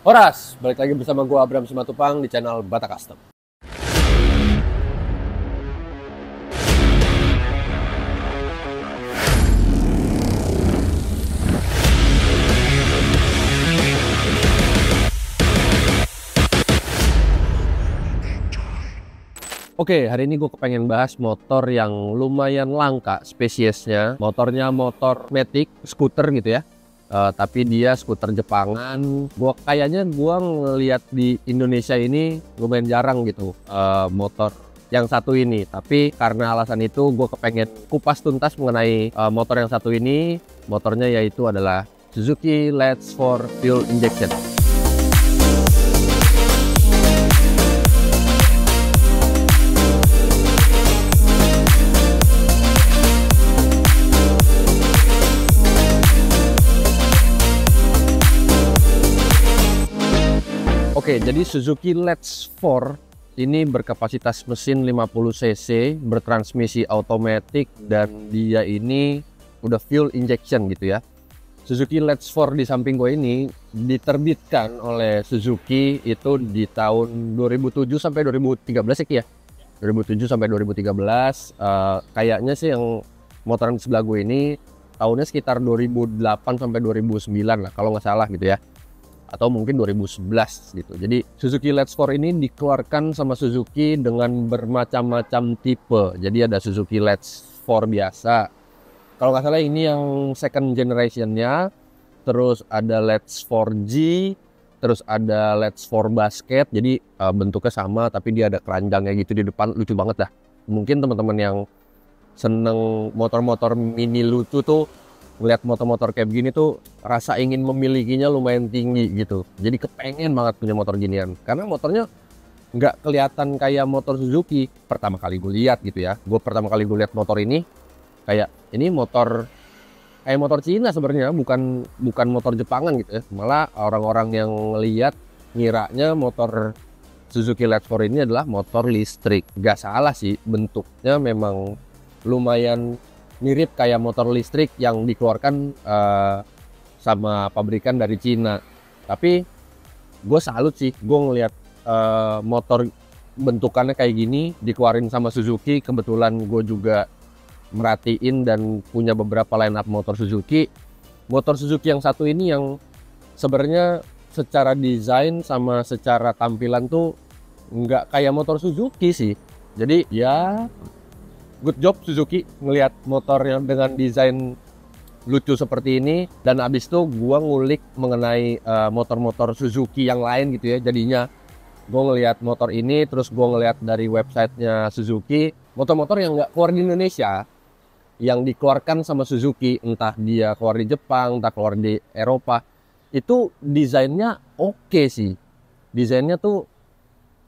Horas, balik lagi bersama gue Abram Simatupang di channel Bata Custom. Oke, hari ini gue kepengen bahas motor yang lumayan langka spesiesnya. Motornya motor matic, skuter gitu ya. Tapi dia skuter Jepangan. Kayaknya gue ngeliat di Indonesia ini lumayan jarang gitu motor yang satu ini. Tapi karena alasan itu gue kepengen kupas tuntas mengenai motor yang satu ini. Motornya yaitu adalah Suzuki Let's 4 Fuel Injection. Oke, jadi Suzuki Let's 4 ini berkapasitas mesin 50 cc, bertransmisi automatic, dan dia ini udah fuel injection gitu ya. Suzuki Let's 4 di samping gue ini diterbitkan oleh Suzuki itu di tahun 2007 sampai 2013 ya, 2007 sampai 2013. Kayaknya sih yang motoran di sebelah gue ini tahunnya sekitar 2008 sampai 2009 lah kalau nggak salah gitu ya. Atau mungkin 2011 gitu. Jadi Suzuki Let's 4 ini dikeluarkan sama Suzuki dengan bermacam-macam tipe. Jadi ada Suzuki Let's 4 biasa. Kalau nggak salah ini yang second generationnya. Terus ada Let's 4G. Terus ada Let's 4 Basket. Jadi bentuknya sama tapi dia ada keranjangnya gitu di depan. Lucu banget dah. Mungkin teman-teman yang seneng motor-motor mini lucu tuh ngeliat motor-motor kayak begini tuh rasa ingin memilikinya lumayan tinggi gitu. Jadi kepengen banget punya motor ginian. Karena motornya nggak kelihatan kayak motor Suzuki. Pertama kali gue lihat gitu ya. Gue pertama kali gue lihat motor ini kayak ini motor kayak motor Cina sebenarnya, bukan motor Jepangan gitu ya. Malah orang-orang yang ngelihat ngiranya motor Suzuki Let's 4 ini adalah motor listrik. Gak salah sih, bentuknya memang lumayan mirip kayak motor listrik yang dikeluarkan sama pabrikan dari Cina. Tapi gue salut sih, gue ngelihat motor bentukannya kayak gini dikeluarin sama Suzuki. Kebetulan gue juga merhatiin dan punya beberapa line up motor Suzuki. Motor Suzuki yang satu ini yang sebenarnya secara desain sama secara tampilan tuh nggak kayak motor Suzuki sih. Jadi ya good job Suzuki ngelihat motor yang dengan desain lucu seperti ini. Dan abis itu gua ngulik mengenai motor-motor Suzuki yang lain gitu ya. Jadinya gua ngelihat motor ini, terus gua ngelihat dari websitenya Suzuki, motor-motor yang nggak keluar di Indonesia, yang dikeluarkan sama Suzuki, entah dia keluar di Jepang, entah keluar di Eropa, itu desainnya oke sih. Desainnya tuh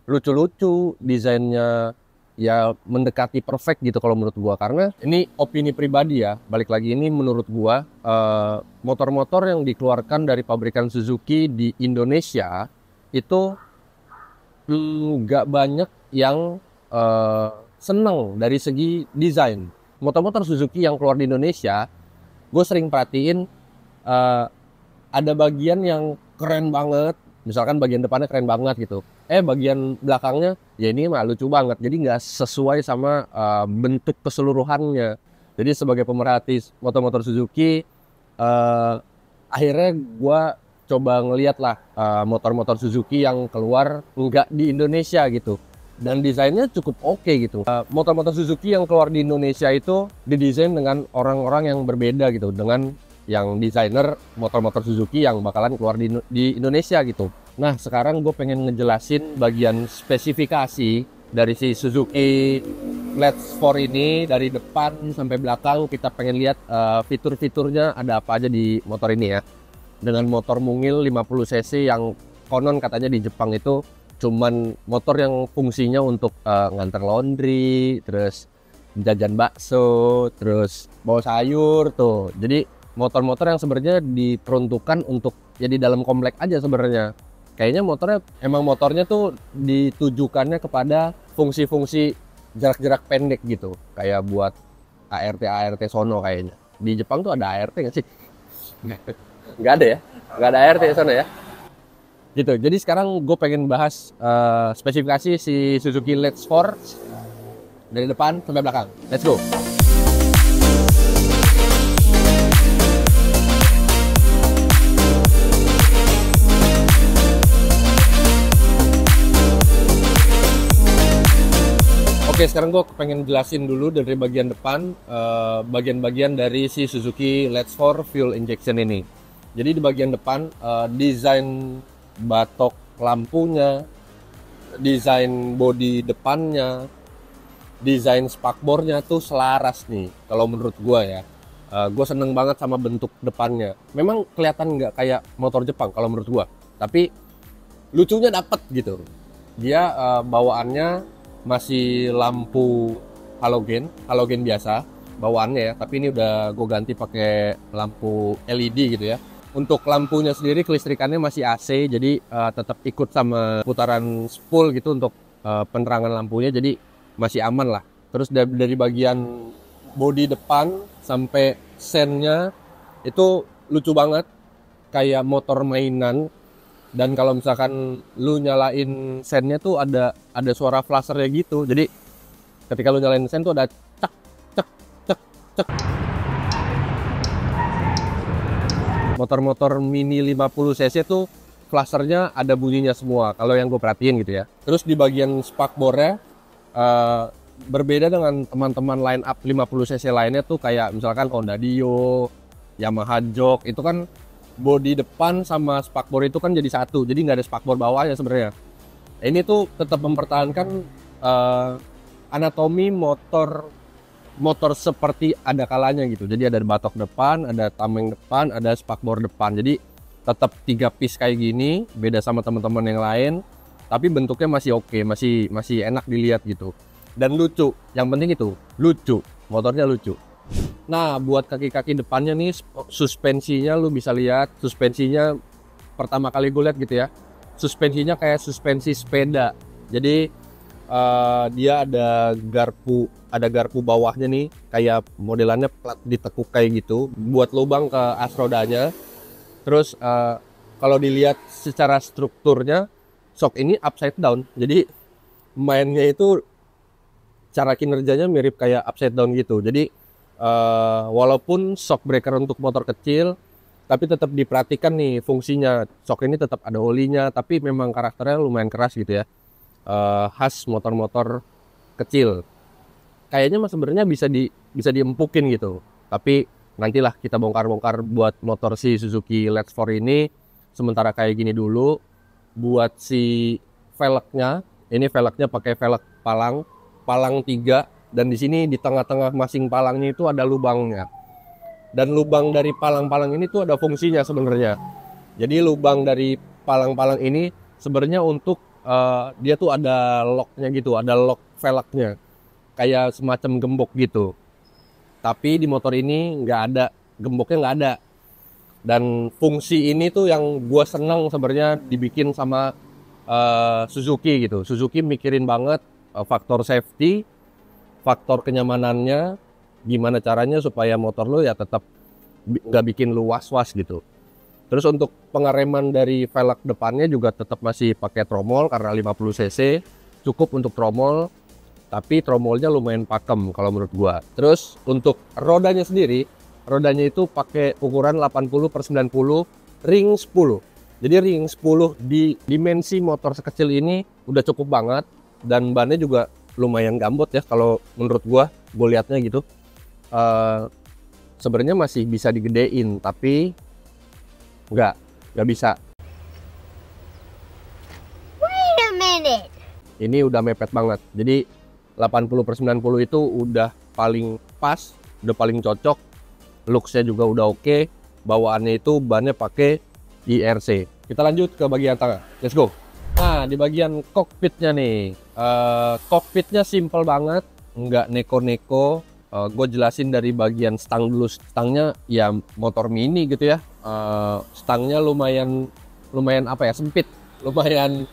lucu-lucu, desainnya ya mendekati perfect gitu kalau menurut gua. Karena ini opini pribadi ya, balik lagi ini menurut gua motor-motor yang dikeluarkan dari pabrikan Suzuki di Indonesia itu nggak banyak yang seneng dari segi desain. Motor-motor Suzuki yang keluar di Indonesia, gue sering perhatiin ada bagian yang keren banget. Misalkan bagian depannya keren banget gitu. Bagian belakangnya ya ini mah lucu banget. Jadi nggak sesuai sama bentuk keseluruhannya. Jadi sebagai pemerhati motor-motor Suzuki, akhirnya gue coba ngeliat lah motor-motor Suzuki yang keluar nggak di Indonesia gitu. Dan desainnya cukup oke gitu. Motor-motor Suzuki yang keluar di Indonesia itu didesain dengan orang-orang yang berbeda gitu. Dengan yang desainer motor-motor Suzuki yang bakalan keluar di Indonesia gitu. Nah sekarang gue pengen ngejelasin bagian spesifikasi dari si Suzuki Let's 4 ini. Dari depan sampai belakang kita pengen lihat fitur-fiturnya ada apa aja di motor ini ya. Dengan motor mungil 50 cc yang konon katanya di Jepang itu cuman motor yang fungsinya untuk nganter laundry, terus jajan bakso, terus bawa sayur tuh. Jadi motor-motor yang sebenarnya diperuntukkan untuk jadi dalam komplek aja sebenarnya. Kayaknya motornya tuh ditujukannya kepada fungsi-fungsi jarak-jarak pendek gitu. Kayak buat ART sono kayaknya. Di Jepang tuh ada ART nggak sih? Nggak ada ya? Nggak ada ART di sana ya? gitu. Jadi sekarang gue pengen bahas spesifikasi si Suzuki Let's 4 dari depan sampai belakang. Let's go. Oke, sekarang gue pengen jelasin dulu dari bagian depan, bagian-bagian dari si Suzuki Let's 4 fuel injection ini. Jadi di bagian depan, desain batok lampunya, desain bodi depannya, desain spakbornya tuh selaras nih. Kalau menurut gue ya, gue seneng banget sama bentuk depannya. Memang kelihatan nggak kayak motor Jepang kalau menurut gue, tapi lucunya dapet gitu. Dia bawaannya masih lampu halogen biasa bawaannya ya, tapi ini udah gue ganti pakai lampu LED gitu ya. Untuk lampunya sendiri kelistrikannya masih AC, jadi tetap ikut sama putaran spool gitu untuk penerangan lampunya, jadi masih aman lah. Terus dari bagian bodi depan sampai sennya itu lucu banget, kayak motor mainan. Dan kalau misalkan lu nyalain sennya tuh ada suara flashernya gitu. Jadi ketika lu nyalain sen tuh ada cek cek cek cek. Motor-motor mini 50 cc tuh flashernya ada bunyinya semua kalau yang gue perhatiin gitu ya. Terus di bagian spakbornya berbeda dengan teman-teman line up 50 cc lainnya tuh, kayak misalkan Honda Dio, Yamaha Jok, itu kan bodi depan sama spakbor itu kan jadi satu, jadi nggak ada spakbor bawahnya sebenarnya. Ini tuh tetap mempertahankan anatomi motor seperti ada kalanya gitu. Jadi ada batok depan, ada tameng depan, ada spakbor depan. Jadi tetap 3 piece kayak gini, beda sama teman-teman yang lain, tapi bentuknya masih oke, masih enak dilihat gitu. Dan lucu, yang penting itu lucu, motornya lucu. Nah, buat kaki-kaki depannya nih, suspensinya lu bisa lihat, suspensinya pertama kali gue lihat gitu ya, suspensinya kayak suspensi sepeda. Jadi dia ada garpu bawahnya nih, kayak modelannya plat ditekuk kayak gitu, buat lubang ke as rodanya. Terus kalau dilihat secara strukturnya, shock ini upside down, jadi mainnya itu cara kinerjanya mirip kayak upside down gitu. Jadi walaupun shock breaker untuk motor kecil, tapi tetap diperhatikan nih fungsinya. Shock ini tetap ada olinya, tapi memang karakternya lumayan keras gitu ya, khas motor-motor kecil. Kayaknya mas sebenarnya bisa diempukin gitu, tapi nantilah kita bongkar-bongkar buat motor si Suzuki Let's 4 ini. Sementara kayak gini dulu. Buat si velgnya, ini velgnya pakai velg palang 3. Dan di sini di tengah-tengah masing palangnya itu ada lubangnya. Dan lubang dari palang-palang ini tuh ada fungsinya sebenarnya. Jadi lubang dari palang-palang ini sebenarnya untuk dia tuh ada locknya gitu, ada lock velgnya, kayak semacam gembok gitu. Tapi di motor ini nggak ada, gemboknya nggak ada. Dan fungsi ini tuh yang gue senang sebenarnya dibikin sama Suzuki gitu. Suzuki mikirin banget faktor safety, faktor kenyamanannya, gimana caranya supaya motor lo ya tetap nggak bikin lu was-was gitu. Terus untuk pengereman dari velg depannya juga tetap masih pakai tromol karena 50 cc, cukup untuk tromol, tapi tromolnya lumayan pakem kalau menurut gua. Terus untuk rodanya sendiri, rodanya itu pakai ukuran 80/90 ring 10. Jadi ring 10 di dimensi motor sekecil ini udah cukup banget, dan bannya juga lumayan gambot ya kalau menurut gue liatnya gitu. Sebenarnya masih bisa digedein, tapi nggak bisa. Wait a minute. Ini udah mepet banget. Jadi 80/90 itu udah paling pas, udah paling cocok. Looksnya juga udah oke. Bawaannya itu bannya pakai IRC. Kita lanjut ke bagian tengah. Let's go. Nah, di bagian kokpitnya nih, kokpitnya simple banget, nggak neko-neko. Gue jelasin dari bagian stang dulu. Stangnya ya motor mini gitu ya. Stangnya lumayan apa ya, sempit, lumayan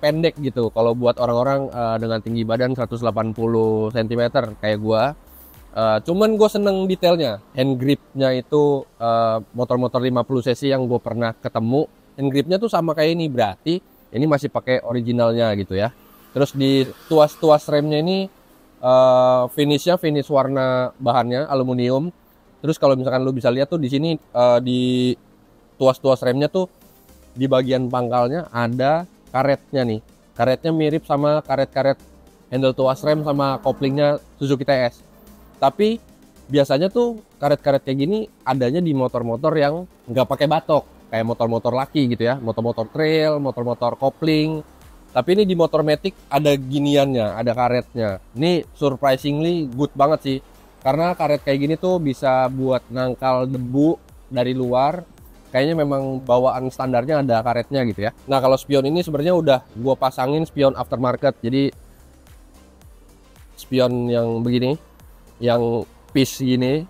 pendek gitu. Kalau buat orang-orang dengan tinggi badan 180 cm kayak gue. Cuman gue seneng detailnya, hand gripnya itu motor-motor 50 cc yang gue pernah ketemu hand gripnya tuh sama kayak ini, berarti ini masih pakai originalnya gitu ya. Terus di tuas remnya ini finishnya finish warna bahannya aluminium. Terus kalau misalkan lu bisa lihat tuh di sini di tuas remnya tuh di bagian pangkalnya ada karetnya nih. Karetnya mirip sama karet-karet handle tuas rem sama koplingnya Suzuki TS. Tapi biasanya tuh karet-karet kayak gini adanya di motor-motor yang nggak pakai batok, kayak motor-motor laki gitu ya, motor-motor trail, motor-motor kopling. Tapi ini di motor Matic ada giniannya, ada karetnya. Ini surprisingly good banget sih, karena karet kayak gini tuh bisa buat nangkal debu dari luar. Kayaknya memang bawaan standarnya ada karetnya gitu ya. Nah kalau spion ini sebenarnya udah gue pasangin spion aftermarket, jadi spion yang begini, yang piece gini,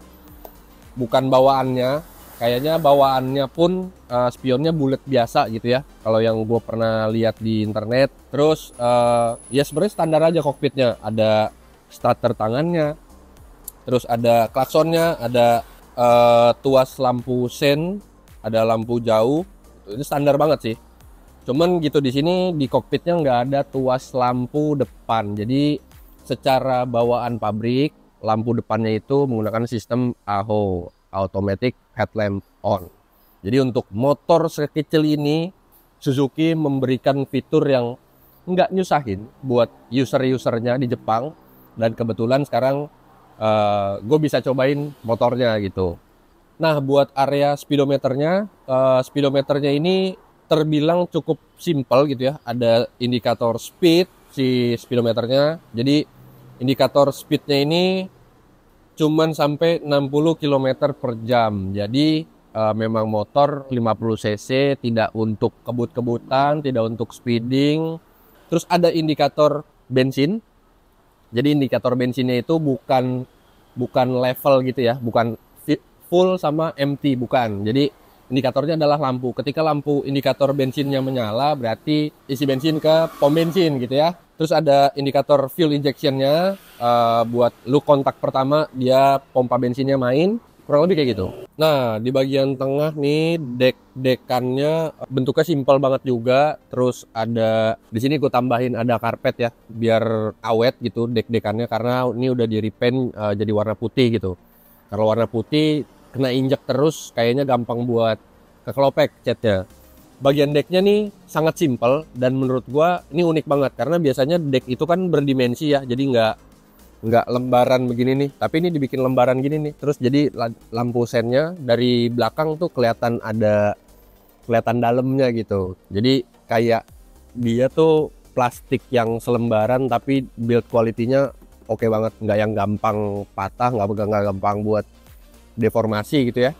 bukan bawaannya. Kayaknya bawaannya pun spionnya bulat biasa gitu ya, kalau yang gue pernah lihat di internet. Terus ya sebenarnya standar aja kokpitnya, ada starter tangannya, terus ada klaksonnya, ada tuas lampu sen, ada lampu jauh. Itu standar banget sih. Cuman gitu di sini di kokpitnya nggak ada tuas lampu depan, jadi secara bawaan pabrik lampu depannya itu menggunakan sistem AHO, Automatic Headlamp On. Jadi untuk motor sekecil ini Suzuki memberikan fitur yang nggak nyusahin buat user-usernya di Jepang. Dan kebetulan sekarang gue bisa cobain motornya gitu. Nah buat area speedometernya, speedometernya ini terbilang cukup simple gitu ya. Ada indikator speed si speedometernya. Jadi indikator speednya ini cuman sampai 60 km per jam. Jadi memang motor 50 cc, tidak untuk kebut-kebutan, tidak untuk speeding. Terus ada indikator bensin. Jadi indikator bensinnya itu bukan level gitu ya, bukan full sama empty, bukan. Jadi indikatornya adalah lampu. Ketika lampu indikator bensinnya menyala, berarti isi bensin ke pom bensin gitu ya. Terus ada indikator fuel injectionnya, buat lu kontak pertama dia pompa bensinnya main, kurang lebih kayak gitu. Nah di bagian tengah nih dekannya bentuknya simpel banget juga. Terus ada di sini gue tambahin ada karpet ya, biar awet gitu dekannya, karena ini udah di repaint jadi warna putih gitu. Kalau warna putih kena injek terus kayaknya gampang buat kekelopek catnya. Bagian decknya nih sangat simpel dan menurut gua ini unik banget, karena biasanya deck itu kan berdimensi ya, jadi nggak lembaran begini nih, tapi ini dibikin lembaran gini nih. Terus jadi lampu sennya dari belakang tuh kelihatan dalamnya gitu. Jadi kayak dia tuh plastik yang selembaran tapi build quality-nya oke banget, nggak yang gampang patah, nggak gampang buat deformasi gitu ya.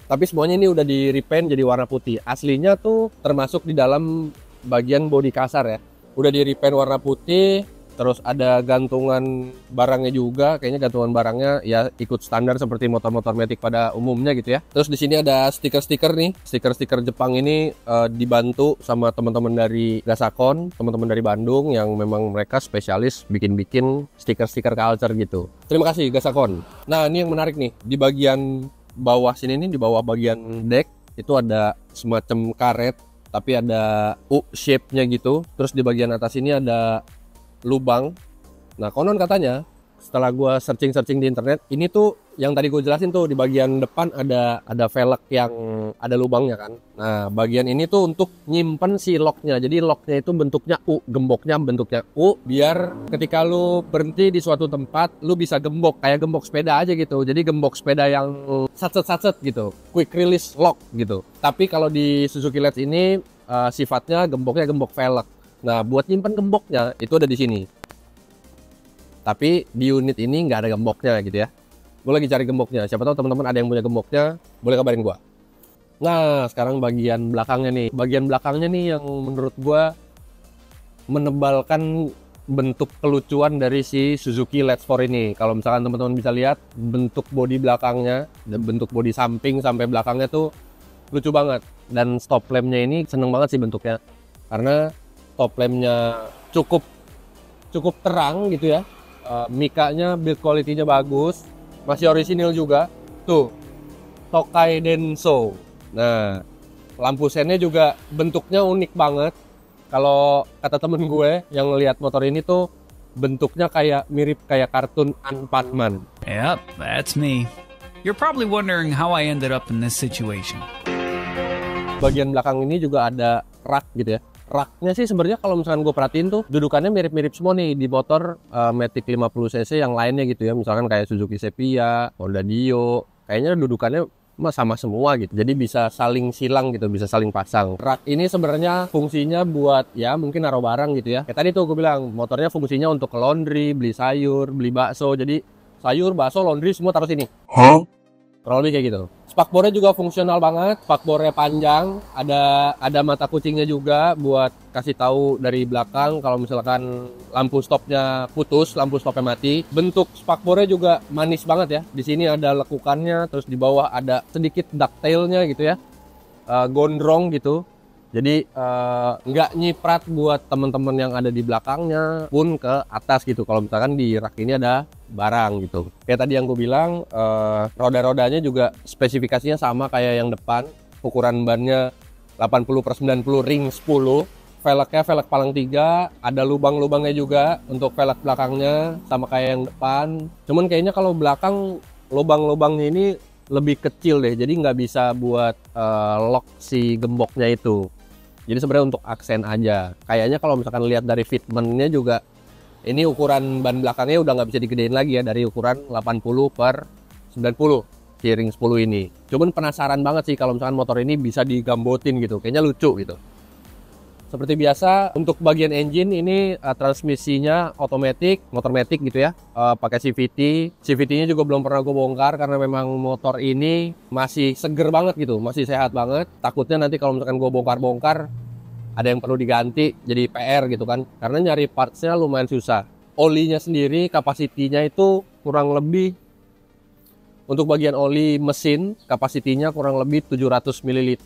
Tapi semuanya ini udah di repaint jadi warna putih. Aslinya tuh termasuk di dalam bagian bodi kasar ya, udah di repaint warna putih. Terus ada gantungan barangnya juga, kayaknya gantungan barangnya ya ikut standar seperti motor-motor Matic pada umumnya gitu ya. Terus di sini ada stiker-stiker nih, stiker-stiker Jepang ini dibantu sama teman-teman dari Gasakon, teman-teman dari Bandung yang memang mereka spesialis bikin-bikin stiker-stiker culture gitu. Terima kasih Gasakon. Nah ini yang menarik nih, di bagian bawah sini nih, di bawah bagian deck itu ada semacam karet tapi ada U shape-nya gitu. Terus di bagian atas ini ada lubang. Nah konon katanya setelah gue searching di internet, ini tuh yang tadi gue jelasin tuh, di bagian depan ada velg yang ada lubangnya kan. Nah bagian ini tuh untuk nyimpen si locknya. Jadi locknya itu bentuknya U, gemboknya bentuknya U, biar ketika lu berhenti di suatu tempat lu bisa gembok kayak gembok sepeda aja gitu. Jadi gembok sepeda yang satset gitu, quick release lock gitu. Tapi kalau di Suzuki Let's ini sifatnya gemboknya gembok velg. Nah buat nyimpen gemboknya itu ada di sini. Tapi di unit ini nggak ada gemboknya gitu ya. Gue lagi cari gemboknya. Siapa tahu teman-teman ada yang punya gemboknya, boleh kabarin gue. Nah, sekarang bagian belakangnya nih. Bagian belakangnya nih yang menurut gue menebalkan bentuk kelucuan dari si Suzuki Let's 4 ini. Kalau misalkan teman-teman bisa lihat bentuk bodi belakangnya dan bentuk bodi samping sampai belakangnya tuh lucu banget. Dan stop lampnya ini seneng banget sih bentuknya. Karena stop lampnya cukup terang gitu ya. Mikanya build quality-nya bagus, masih orisinil juga tuh, Tokai Denso. Nah Lampu sennya juga bentuknya unik banget. Kalau kata temen gue yang ngelihat motor ini tuh bentuknya kayak mirip kayak kartun Anpanman. Yep, that's me. You're probably wondering how I ended up in this situation. Bagian belakang ini juga ada rak gitu ya. Raknya sih sebenarnya kalau misalkan gue perhatiin tuh dudukannya mirip-mirip semua nih di motor Matic 50cc yang lainnya gitu ya. Misalkan kayak Suzuki Xperia, Honda Dio, kayaknya dudukannya sama semua gitu. Jadi bisa saling silang gitu, bisa saling pasang. Rak ini sebenarnya fungsinya buat ya mungkin naruh barang gitu ya. Kayak tadi tuh gue bilang motornya fungsinya untuk ke laundry, beli sayur, beli bakso. Jadi sayur, bakso, laundry semua taruh sini. Kurang lebih kayak gitu. Spakbornya juga fungsional banget, spakbornya panjang, ada mata kucingnya juga buat kasih tahu dari belakang kalau misalkan lampu stopnya putus, lampu stopnya mati. Bentuk spakbornya juga manis banget ya. Di sini ada lekukannya, terus di bawah ada sedikit ducktailnya gitu ya, gondrong gitu. Jadi nggak nyiprat buat teman-teman yang ada di belakangnya pun ke atas gitu. Kalau misalkan di rak ini ada barang gitu. Kayak tadi yang gue bilang, roda-rodanya juga spesifikasinya sama kayak yang depan. Ukuran bannya 80/90 ring 10. Velgnya velg palang 3, ada lubang-lubangnya juga untuk velg belakangnya sama kayak yang depan. Cuman kayaknya kalau belakang lubang-lubangnya ini lebih kecil deh, jadi nggak bisa buat lock si gemboknya itu. Jadi sebenarnya untuk aksen aja. Kayaknya kalau misalkan lihat dari fitmentnya juga, ini ukuran ban belakangnya udah nggak bisa digedein lagi ya, dari ukuran 80/90 si ring 10 ini. Cuman penasaran banget sih kalau misalkan motor ini bisa digambotin gitu, kayaknya lucu gitu. Seperti biasa untuk bagian engine ini transmisinya otomatis, motor-matic gitu ya, pakai CVT. CVT-nya juga belum pernah gue bongkar karena memang motor ini masih seger banget gitu, masih sehat banget. Takutnya nanti kalau misalkan gue bongkar-bongkar ada yang perlu diganti, jadi PR gitu kan. Karena nyari partsnya lumayan susah. Olinya sendiri kapasitinya itu kurang lebih, untuk bagian oli mesin kapasitinya kurang lebih 700 ml.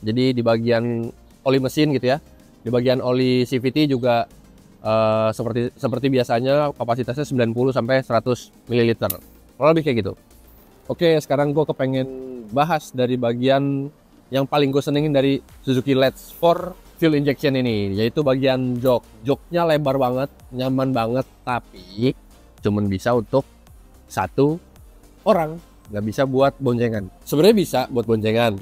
Jadi di bagian oli mesin gitu ya. Di bagian oli CVT juga seperti biasanya kapasitasnya 90 sampai 100 ml. Kurang lebih kayak gitu. Oke, sekarang gue kepengen bahas dari bagian yang paling gue senengin dari Suzuki Let's 4 fuel injection ini, yaitu bagian jok. Joknya lebar banget, nyaman banget, tapi cuman bisa untuk satu orang, nggak bisa buat boncengan. Sebenarnya bisa buat boncengan.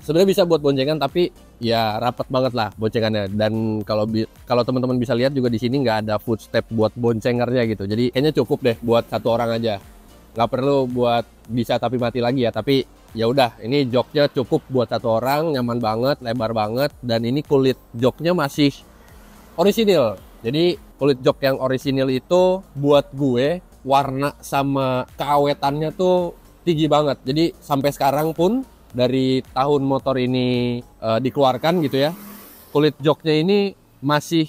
Sebenarnya bisa buat boncengan, tapi ya rapat banget lah boncengannya. Dan kalau teman-teman bisa lihat juga di sini nggak ada footstep buat boncengernya gitu. Jadi kayaknya cukup deh buat satu orang aja. Nggak perlu buat bisa tapi mati lagi ya. Tapi ya udah, ini joknya cukup buat satu orang, nyaman banget, lebar banget, dan ini kulit joknya masih orisinil. Jadi kulit jok yang orisinil itu buat gue warna sama keawetannya tuh tinggi banget. Jadi sampai sekarang pun dari tahun motor ini dikeluarkan gitu ya, kulit joknya ini masih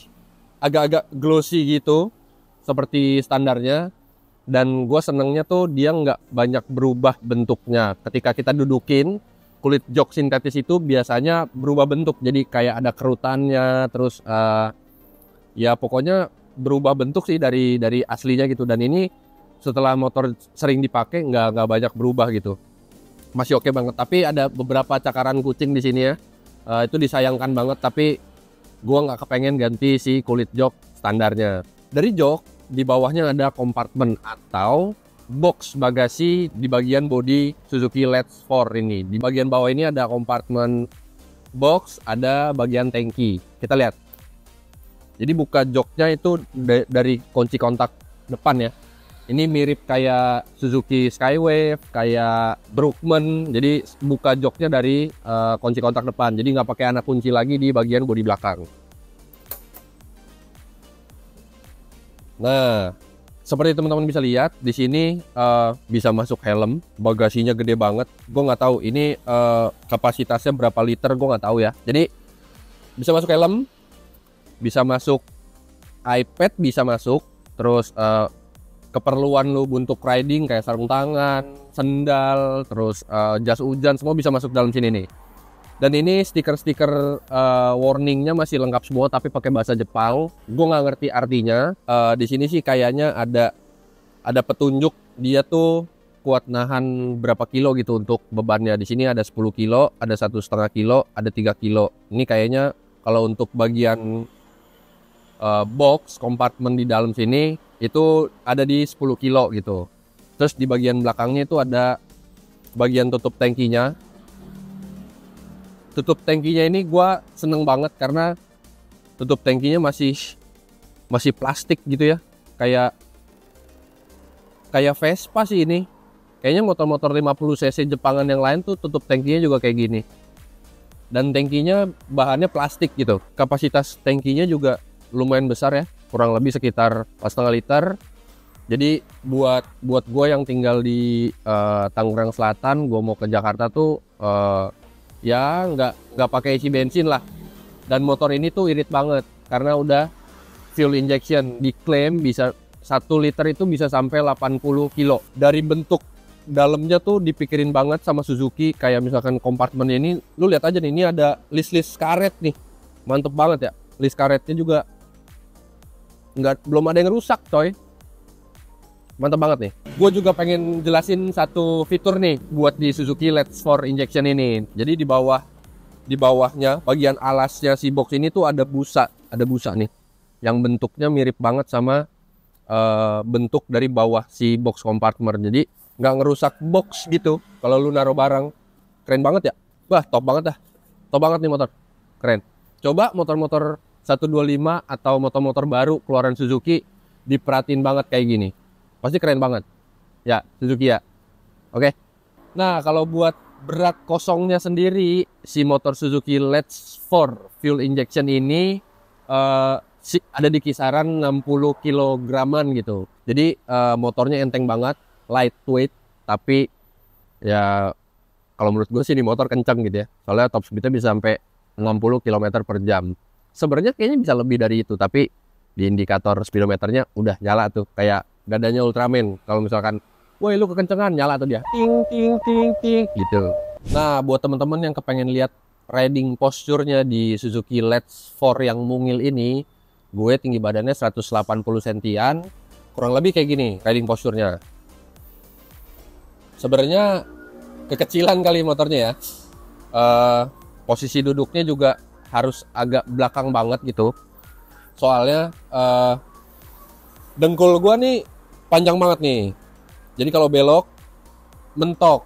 agak-agak glossy gitu seperti standarnya. Dan gue senengnya tuh dia nggak banyak berubah bentuknya. Ketika kita dudukin, kulit jok sintetis itu biasanya berubah bentuk, jadi kayak ada kerutannya, terus ya pokoknya berubah bentuk sih dari aslinya gitu. Dan ini setelah motor sering dipakai nggak banyak berubah gitu, masih oke banget. Tapi ada beberapa cakaran kucing di sini ya, itu disayangkan banget. Tapi gue nggak kepengen ganti si kulit jok standarnya. Dari jok di bawahnya ada kompartemen atau box bagasi di bagian bodi Suzuki Let's 4 ini. Di bagian bawah ini ada kompartemen box, ada bagian tangki. Kita lihat. Jadi buka joknya itu dari kunci kontak depan ya. Ini mirip kayak Suzuki Skywave, kayak Brookman. Jadi buka joknya dari kunci kontak depan. Jadi nggak pakai anak kunci lagi di bagian bodi belakang. Nah, seperti teman-teman bisa lihat di sini bisa masuk helm. Bagasinya gede banget. Gue nggak tahu ini kapasitasnya berapa liter, gue nggak tahu ya. Jadi bisa masuk helm, bisa masuk iPad, bisa masuk. Terus keperluan lu untuk riding kayak sarung tangan, sendal, terus jas hujan, semua bisa masuk dalam sini nih. Dan ini stiker-stiker warningnya masih lengkap semua, tapi pakai bahasa Jepang. Gue nggak ngerti artinya. Di sini sih kayaknya ada petunjuk dia tuh kuat nahan berapa kilo gitu untuk bebannya. Di sini ada 10 kilo, ada 1,5 kilo, ada 3 kilo. Ini kayaknya kalau untuk bagian box kompartemen di dalam sini itu ada di 10 kilo gitu. Terus di bagian belakangnya itu ada bagian tutup tangkinya. Tutup tangkinya ini gua seneng banget karena tutup tangkinya masih plastik gitu ya. Kayak Vespa sih ini. Kayaknya motor-motor 50 cc Jepangan yang lain tuh tutup tangkinya juga kayak gini. Dan tangkinya bahannya plastik gitu. Kapasitas tangkinya juga lumayan besar ya. Kurang lebih sekitar 4,5 liter. Jadi buat gue yang tinggal di Tangerang Selatan, gue mau ke Jakarta tuh ya nggak pakai isi bensin lah. Dan motor ini tuh irit banget karena udah fuel injection. Diklaim bisa 1 liter itu bisa sampai 80 kilo. Dari bentuk dalamnya tuh dipikirin banget sama Suzuki. Kayak misalkan kompartemennya ini, lu lihat aja nih, ini ada list karet nih. Mantep banget ya. List karetnya juga belum ada yang rusak coy. Mantap banget nih. Gue juga pengen jelasin satu fitur nih buat di Suzuki Let's 4 Injection ini. Jadi di bawahnya bagian alasnya si box ini tuh ada busa nih, yang bentuknya mirip banget sama bentuk dari bawah si box kompartemen. Jadi nggak ngerusak box gitu kalau lu naruh barang. Keren banget ya. Wah, top banget dah. Top banget nih motor. Keren. Coba motor-motor 125 atau motor-motor baru keluaran Suzuki diperhatiin banget kayak gini. Pasti keren banget. Ya, Suzuki ya. Oke. Nah, kalau buat berat kosongnya sendiri, si motor Suzuki Let's 4 fuel injection ini ada di kisaran 60 kilograman gitu. Jadi motornya enteng banget, lightweight, tapi ya kalau menurut gue sih ini motor kencang gitu ya. Soalnya top speednya bisa sampai 60 km per jam. Sebenarnya kayaknya bisa lebih dari itu, tapi di indikator speedometernya udah nyala tuh, kayak gadanya Ultraman. Kalau misalkan, woi lu kekencengan, nyala tuh dia, ting ting ting ting gitu. Nah, buat teman-teman yang kepengen lihat riding posturnya di Suzuki Let's 4 yang mungil ini, gue tinggi badannya 180 sentian, kurang lebih kayak gini riding posturnya. Sebenarnya kekecilan kali motornya ya. Posisi duduknya juga harus agak belakang banget gitu. Soalnya dengkul gua nih panjang banget nih. Jadi kalau belok mentok.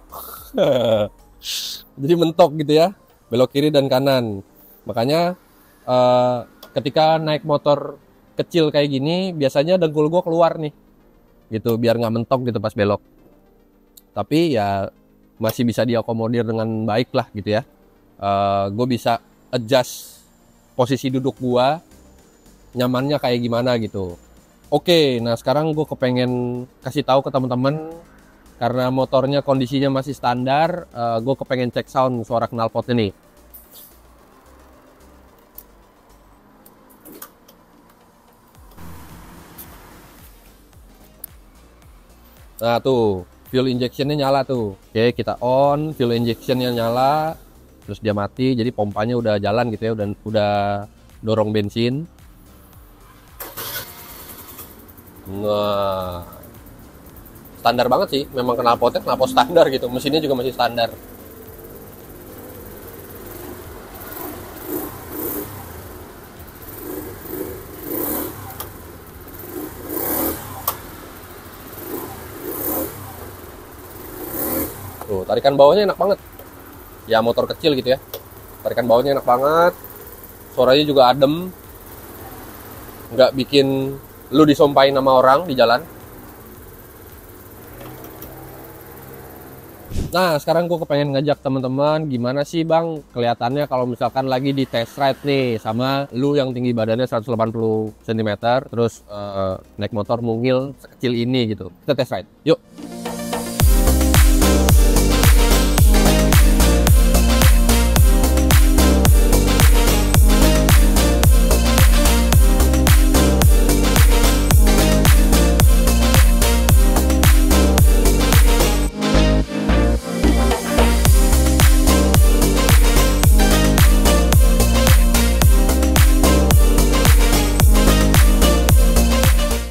Jadi mentok gitu ya. Belok kiri dan kanan. Makanya ketika naik motor kecil kayak gini, biasanya dengkul gua keluar nih. Gitu biar nggak mentok gitu pas belok. Tapi ya masih bisa diakomodir dengan baik lah gitu ya. Gue bisa adjust posisi duduk gua nyamannya kayak gimana gitu. Oke, nah sekarang gue kepengen kasih tahu ke teman-teman, karena motornya kondisinya masih standar, gue kepengen cek sound suara knalpot ini. Nah tuh, fuel injectionnya nyala tuh. Oke, kita on, fuel injectionnya nyala, terus dia mati, jadi pompanya udah jalan gitu ya, udah dorong bensin. Nah, standar banget sih, memang knalpotnya knalpot standar gitu, mesinnya juga masih standar. Tuh, tarikan bawahnya enak banget. Ya motor kecil gitu ya, tarikan bawahnya enak banget, suaranya juga adem, nggak bikin lu disumpahin sama orang di jalan. Nah, sekarang gue kepengen ngajak teman-teman, gimana sih bang kelihatannya kalau misalkan lagi di test ride nih sama lu yang tinggi badannya 180 cm, terus naik motor mungil sekecil ini gitu. Kita test ride, yuk.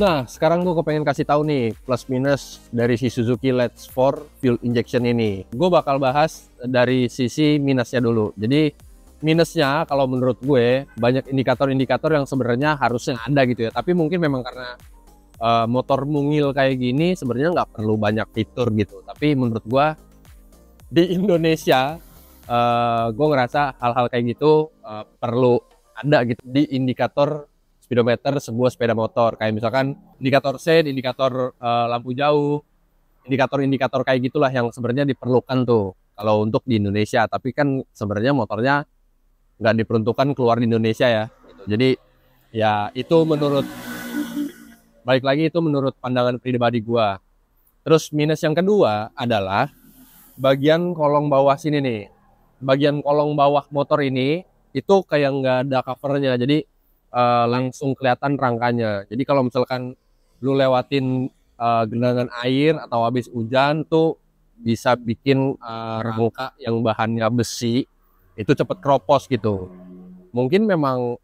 Nah, sekarang gue kepengen kasih tahu nih plus minus dari si Suzuki Let's 4 fuel injection ini. Gue bakal bahas dari sisi minusnya dulu. Jadi minusnya kalau menurut gue banyak indikator-indikator yang sebenarnya harusnya ada gitu ya. Tapi mungkin memang karena motor mungil kayak gini sebenarnya nggak perlu banyak fitur gitu. Tapi menurut gue di Indonesia gue ngerasa hal-hal kayak gitu perlu ada gitu di indikator speedometer sebuah sepeda motor. Kayak misalkan indikator sen, indikator lampu jauh, indikator-indikator kayak gitulah yang sebenarnya diperlukan tuh kalau untuk di Indonesia. Tapi kan sebenarnya motornya nggak diperuntukkan keluar di Indonesia ya gitu. Jadi ya itu balik lagi itu menurut pandangan pribadi gua. Terus minus yang kedua adalah bagian kolong bawah sini nih. Bagian kolong bawah motor ini itu kayak nggak ada covernya, jadi langsung kelihatan rangkanya. Jadi kalau misalkan lu lewatin genangan air atau habis hujan tuh bisa bikin rangka yang bahannya besi itu cepet keropos gitu. Mungkin memang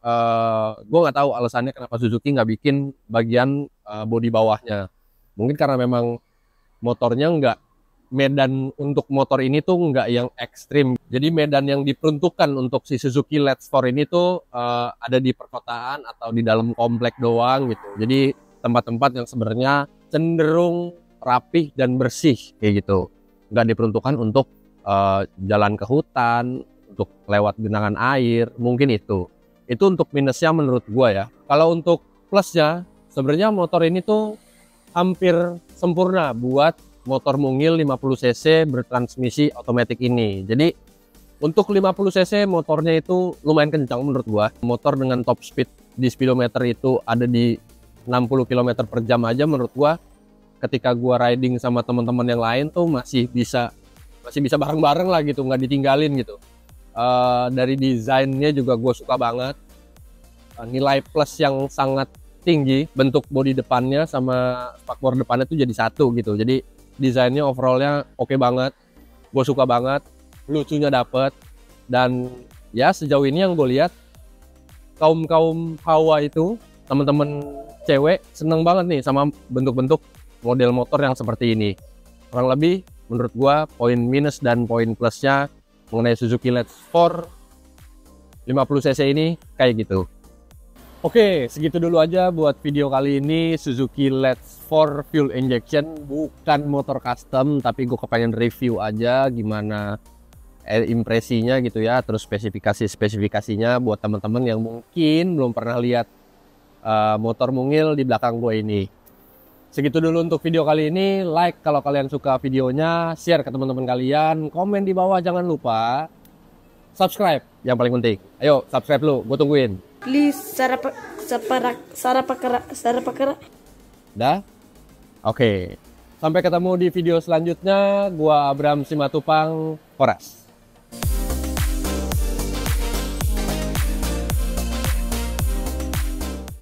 gue nggak tahu alasannya kenapa Suzuki nggak bikin bagian bodi bawahnya. Mungkin karena memang motornya medan untuk motor ini tuh nggak yang ekstrim. Jadi medan yang diperuntukkan untuk si Suzuki Let's 4 ini tuh ada di perkotaan atau di dalam komplek doang gitu. Jadi tempat-tempat yang sebenarnya cenderung rapih dan bersih kayak gitu. Nggak diperuntukkan untuk jalan ke hutan, untuk lewat genangan air, mungkin itu. Itu untuk minusnya menurut gua ya. Kalau untuk plusnya, sebenarnya motor ini tuh hampir sempurna buat motor mungil 50 cc bertransmisi otomatis ini. Jadi untuk 50 cc motornya itu lumayan kencang menurut gua. Motor dengan top speed di speedometer itu ada di 60 km per jam aja menurut gua. Ketika gua riding sama teman-teman yang lain tuh masih bisa bareng-bareng lah gitu, nggak ditinggalin gitu. Dari desainnya juga gua suka banget. Nilai plus yang sangat tinggi, bentuk bodi depannya sama spakbor depannya tuh jadi satu gitu. Jadi desainnya overallnya oke banget, gue suka banget, lucunya dapet, dan ya sejauh ini yang gue lihat kaum hawa itu temen-temen cewek seneng banget nih sama bentuk-bentuk model motor yang seperti ini. Kurang lebih menurut gue poin minus dan poin plusnya mengenai Suzuki Let's 4 50cc ini kayak gitu. Oke, segitu dulu aja buat video kali ini. Suzuki Let's 4 fuel injection, bukan motor custom, tapi gue kepengen review aja gimana impresinya gitu ya, terus spesifikasinya buat teman-teman yang mungkin belum pernah lihat motor mungil di belakang gue ini. Segitu dulu untuk video kali ini. Like kalau kalian suka videonya, share ke teman-teman kalian, komen di bawah jangan lupa, subscribe yang paling penting. Ayo subscribe lu, gue tungguin. Please, sarapakara. Dah? Oke. Sampai ketemu di video selanjutnya. Gua Abraham Simatupang, Horas.